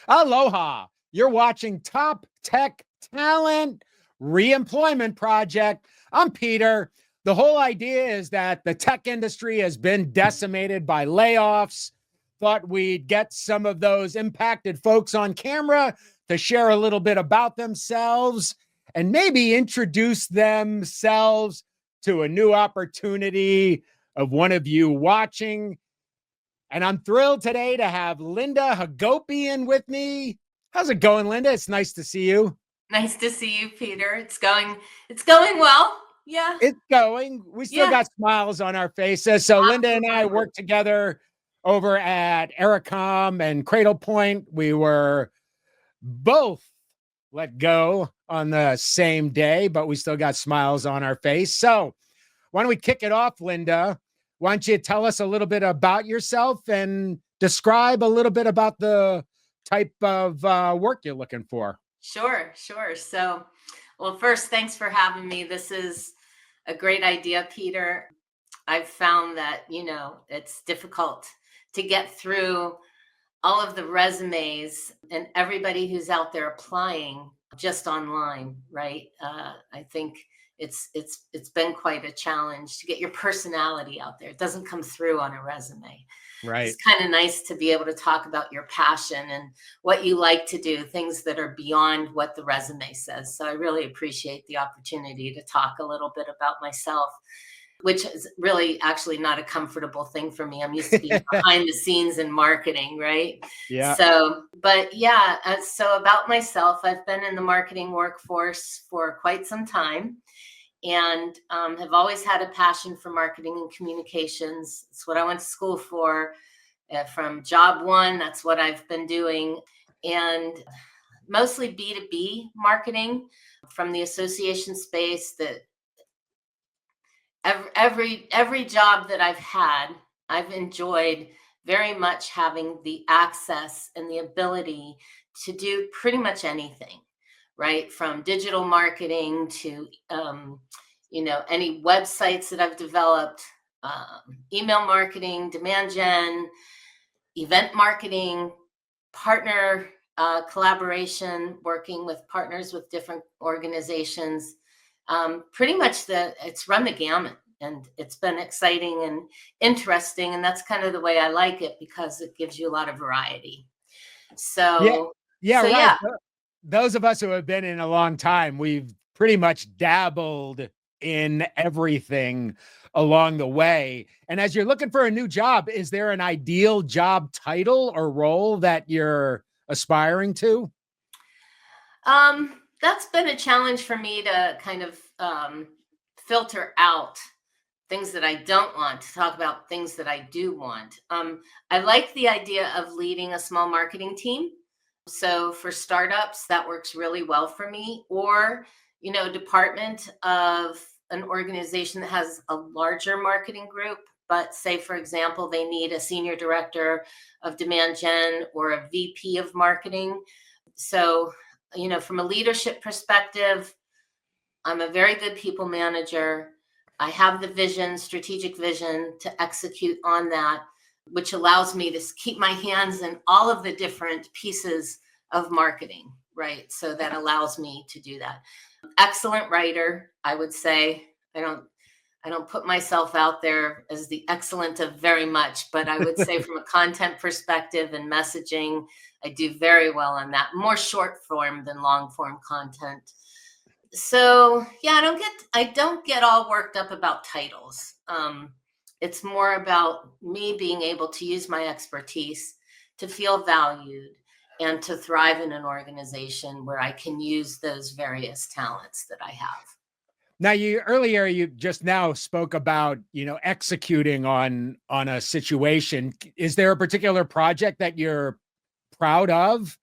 Aloha. You're watching Top Tech Talent Reemployment Project. I'm Peter. The whole idea is that the tech industry has been decimated by layoffs. Thought we'd get some of those impacted folks on camera to share a little bit about themselves and maybe introduce themselves to a new opportunity of one of you watching. And I'm thrilled today to have Linda Hagopian with me. How's it going, Linda? It's nice to see you. Nice to see you, Peter. It's going well. Yeah. It's going. We still got smiles on our faces. So Linda and I worked together over at Ericom and Cradle Point. We were both let go on the same day, but we still got smiles on our face. So why don't we kick it off, Linda? Why don't you tell us a little bit about yourself and describe a little bit about the type of work you're looking for? Sure. So, well, first, thanks for having me. This is a great idea, Peter. I've found that, it's difficult to get through all of the resumes and everybody who's out there applying just online, right? I think it's been quite a challenge to get your personality out there. It doesn't come through on a resume. Right. It's kind of nice to be able to talk about your passion and what you like to do, things that are beyond what the resume says. So I really appreciate the opportunity to talk a little bit about myself, which is really actually not a comfortable thing for me. I'm used to being behind the scenes in marketing, right? Yeah. So about myself, I've been in the marketing workforce for quite some time and have always had a passion for marketing and communications. It's what I went to school for. From job one, that's what I've been doing. And mostly B2B marketing from the association space. That every job that I've had, I've enjoyed very much having the access and the ability to do pretty much anything, right? From digital marketing to, any websites that I've developed, email marketing, demand gen, event marketing, partner collaboration, working with partners with different organizations. Pretty much it's run the gamut, and it's been exciting and interesting. And that's kind of the way I like it because it gives you a lot of variety. So, right. Those of us who have been in a long time, we've pretty much dabbled in everything along the way. And as you're looking for a new job, is there an ideal job title or role that you're aspiring to? That's been a challenge for me to kind of filter out things that I don't want, to talk about things that I do want. I like the idea of leading a small marketing team. So for startups, that works really well for me. Or, a department of an organization that has a larger marketing group, but say, for example, they need a senior director of demand gen or a VP of marketing. So, from a leadership perspective, I'm a very good people manager. I have the vision, strategic vision to execute on that, which allows me to keep my hands in all of the different pieces of marketing, right? So that allows me to do that. Excellent writer, I would say. I don't put myself out there as the excellent of very much, but I would say from a content perspective and messaging, I do very well on that. More short form than long form content. So I don't get all worked up about titles. It's more about me being able to use my expertise to feel valued and to thrive in an organization where I can use those various talents that I have. Now, you just now spoke about, executing on a situation. Is there a particular project that you're proud of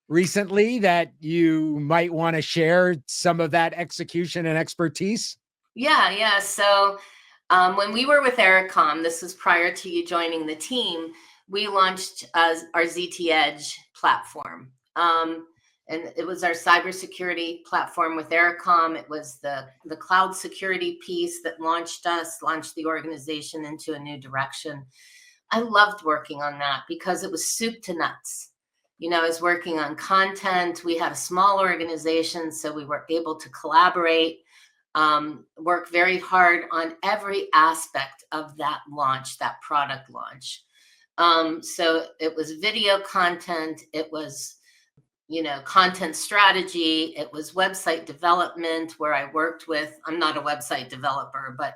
recently that you might want to share some of that execution and expertise? Yeah. So when we were with Ericom, this was prior to you joining the team, we launched our ZT Edge platform. And it was our cybersecurity platform with Ericom. It was the cloud security piece that launched the organization into a new direction. I loved working on that because it was soup to nuts. I was working on content. We had a small organization, so we were able to collaborate, work very hard on every aspect of that launch, that product launch. So it was video content, it was, content strategy, it was website development where I worked with, I'm not a website developer, but,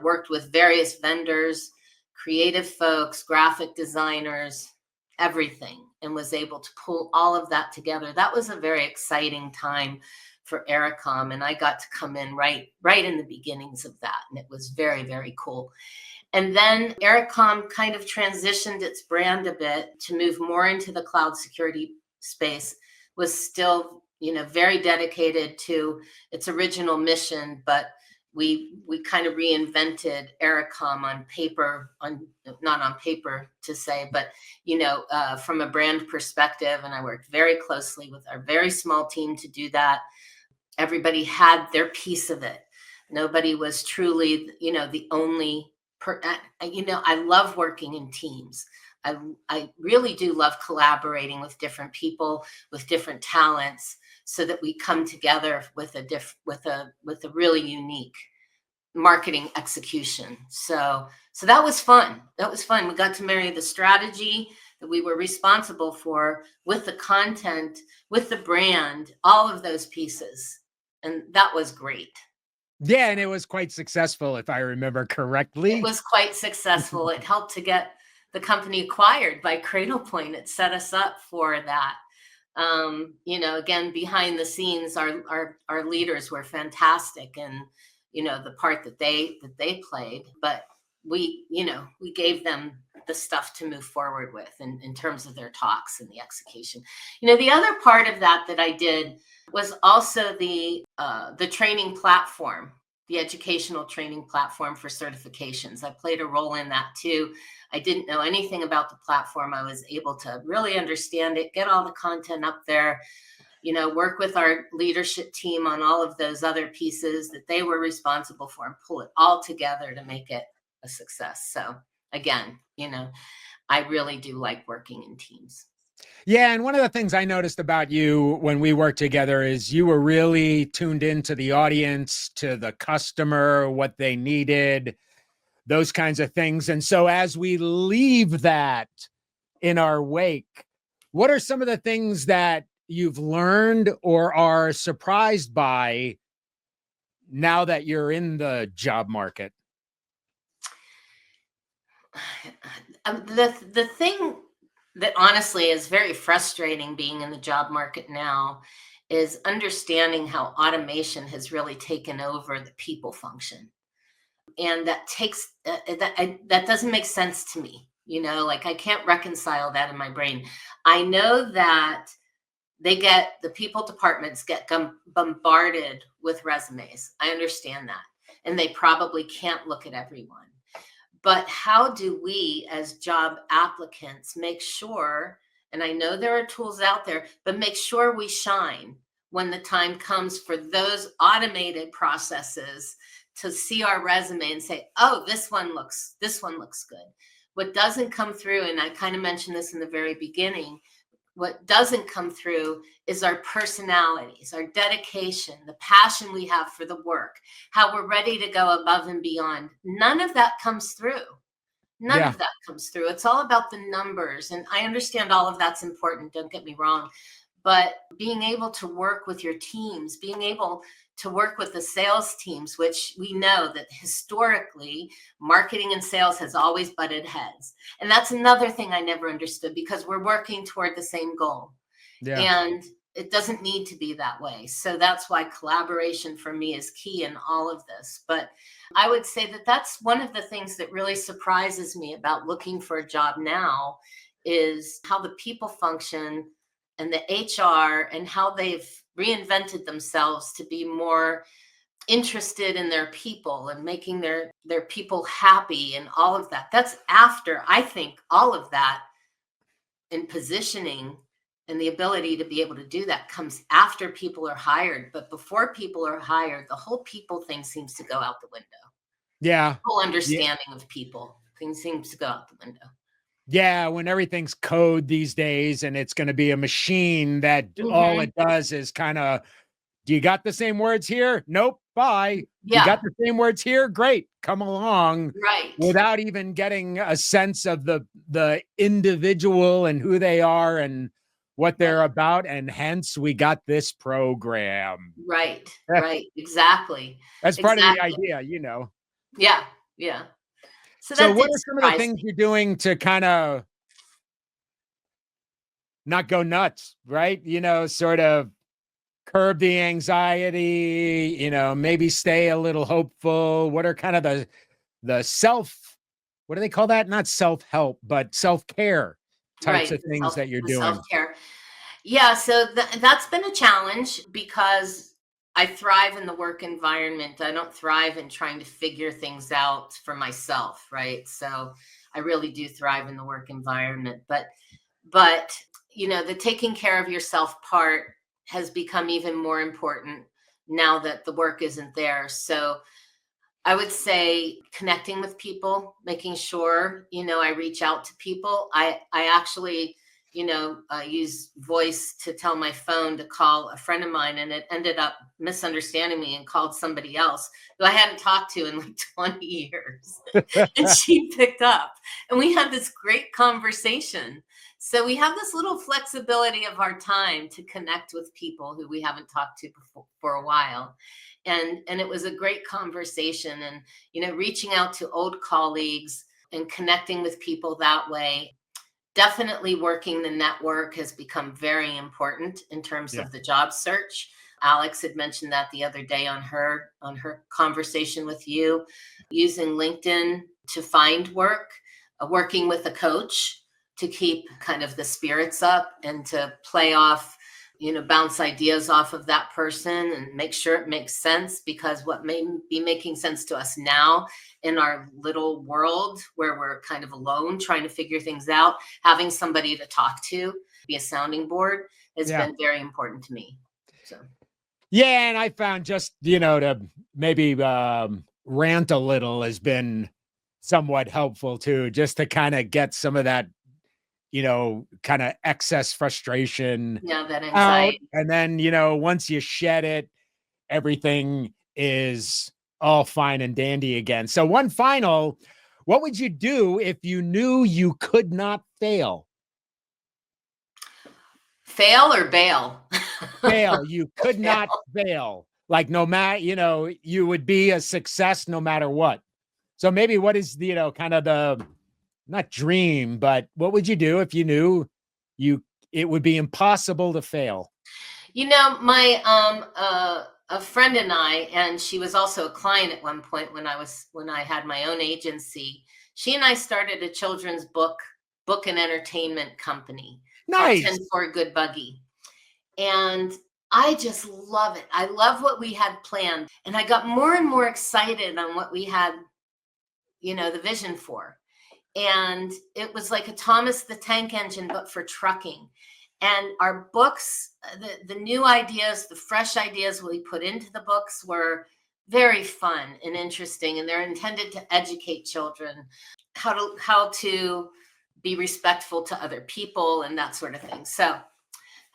worked with various vendors, creative folks, graphic designers, everything, and was able to pull all of that together. That was a very exciting time for Ericom, and I got to come in right in the beginnings of that, and it was very, very cool. And then Ericom kind of transitioned its brand a bit to move more into the cloud security space, was still, very dedicated to its original mission, but we kind of reinvented Ericom on paper, not on paper to say, but, from a brand perspective. And I worked very closely with our very small team to do that. Everybody had their piece of it. Nobody was truly, the only I love working in teams. I really do love collaborating with different people, with different talents, so that we come together with a really unique marketing execution. So that was fun. That was fun. We got to marry the strategy that we were responsible for with the content, with the brand, all of those pieces. And that was great. Yeah, and it was quite successful, if I remember correctly. It was quite successful. It helped to get the company acquired by Cradlepoint. It set us up for that. Again, behind the scenes, our leaders were fantastic, and the part that they played. But we gave them the stuff to move forward with in terms of their talks and the execution. The other part of that I did was also the training platform, the educational training platform for certifications. I played a role in that too. I didn't know anything about the platform. I was able to really understand it, get all the content up there, work with our leadership team on all of those other pieces that they were responsible for, and pull it all together to make it a success. So again, I really do like working in teams. Yeah, and one of the things I noticed about you when we worked together is you were really tuned into the audience, to the customer, what they needed, those kinds of things. And so as we leave that in our wake, what are some of the things that you've learned or are surprised by now that you're in the job market? The thing that honestly is very frustrating being in the job market now is understanding how automation has really taken over the people function. And that takes that doesn't make sense to me. Like I can't reconcile that in my brain. I know that the people departments get bombarded with resumes. I understand that. And they probably can't look at everyone. But how do we as job applicants make sure, and I know there are tools out there, but make sure we shine when the time comes for those automated processes to see our resume and say, oh, this one looks good. What doesn't come through, and I kind of mentioned this in the very beginning, what doesn't come through is our personalities, our dedication, the passion we have for the work, how we're ready to go above and beyond. None of that comes through. None of that comes through. It's all about the numbers. And I understand all of that's important. Don't get me wrong. But being able to work with your teams, being able to work with the sales teams, which we know that historically marketing and sales has always butted heads. And that's another thing I never understood, because we're working toward the same goal. Yeah. And it doesn't need to be that way. So that's why collaboration for me is key in all of this. But I would say that that's one of the things that really surprises me about looking for a job now, is how the people function and the HR, and how they've reinvented themselves to be more interested in their people and making their people happy and all of that. That's after, I think, all of that in positioning and the ability to be able to do that comes after people are hired. But before people are hired, the whole people thing seems to go out the window. Yeah. The whole understanding of people thing seems to go out the window. Yeah, when everything's code these days and it's going to be a machine that all Mhm. it does is kind of, do you got the same words here? Nope. Bye. You got Yeah, the same words here? Great. Come along, right. without even getting a sense of the individual and who they are and what they're Right. about. And hence we got this program. Right. Right. Exactly. That's part of the Exactly. idea. Yeah. Yeah. So So that what did are some of the surprise things me. you're doing to kind of not go nuts, right? Sort of curb the anxiety, maybe stay a little hopeful. What are kind of the self, what do they call that? Not self-help, but self-care types Right. of things that you're The doing? self-care. Yeah, so that's been a challenge because I thrive in the work environment. I don't thrive in trying to figure things out for myself, right? So I really do thrive in the work environment. But the taking care of yourself part has become even more important now that the work isn't there. So I would say connecting with people, making sure, I reach out to people. I actually, use voice to tell my phone to call a friend of mine, and it ended up misunderstanding me and called somebody else who I hadn't talked to in like 20 years. And she picked up, and we had this great conversation. So we have this little flexibility of our time to connect with people who we haven't talked to before for a while. And it was a great conversation, and reaching out to old colleagues and connecting with people that way. Definitely working the network has become very important in terms Yeah. of the job search. Alex had mentioned that the other day on her conversation with you, using LinkedIn to find work, working with a coach to keep kind of the spirits up and to play off, bounce ideas off of that person and make sure it makes sense, because what may be making sense to us now in our little world where we're kind of alone trying to figure things out, having somebody to talk to, be a sounding board, has Yeah. been very important to me. So, Yeah, and I found just, to maybe rant a little has been somewhat helpful too, just to kind of get some of that, kind of excess frustration yeah, that out. anxiety. And then, once you shed it, everything is all fine and dandy again. So one final, what would you do if you knew you could not fail? Fail or bail? Fail, you could not Fail. fail. Like no matter, you would be a success no matter what. So maybe what is kind of the not dream, but what would you do if you knew you it would be impossible to fail? My a friend and I, and she was also a client at one point when I had my own agency. She and I started a children's book and entertainment company called 10 Nice. for a Good Buggy. And I just love it. I love what we had planned. And I got more and more excited on what we had, the vision for. And it was like a Thomas the Tank Engine, but for trucking. And our books, the new ideas, the fresh ideas we put into the books were very fun and interesting. And they're intended to educate children how to be respectful to other people and that sort of thing. So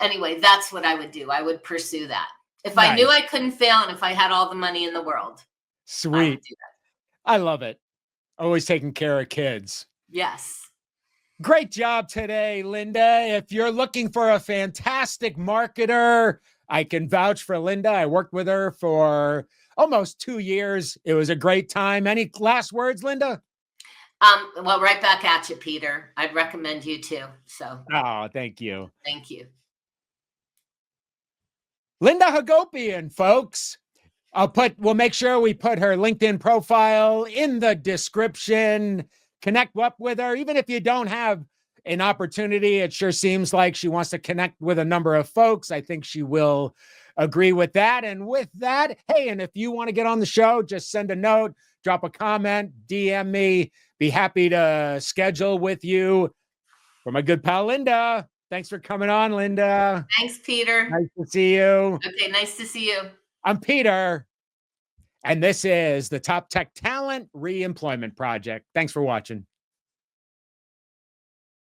anyway, that's what I would do. I would pursue that. If I knew Nice. I couldn't fail and if I had all the money in the world, I would Sweet. do that. I love it. Always taking care of kids. Yes. Great job today, Linda. If you're looking for a fantastic marketer, I can vouch for Linda. I worked with her for almost 2 years. It was a great time. Any last words, Linda? Well, right back at you, Peter. I'd recommend you too. So Oh, thank you. thank you. Linda Hagopian, folks. We'll make sure we put her LinkedIn profile in the description. Connect up with her. Even if you don't have an opportunity, it sure seems like she wants to connect with a number of folks. I think she will agree with that. And with that, hey, and if you want to get on the show, just send a note, drop a comment, DM me. Be happy to schedule with you. For my good pal, Linda. Thanks for coming on, Linda. Thanks, Peter. Nice to see you. Okay, nice to see you. I'm Peter. And this is the Top Tech Talent Reemployment Project. Thanks for watching.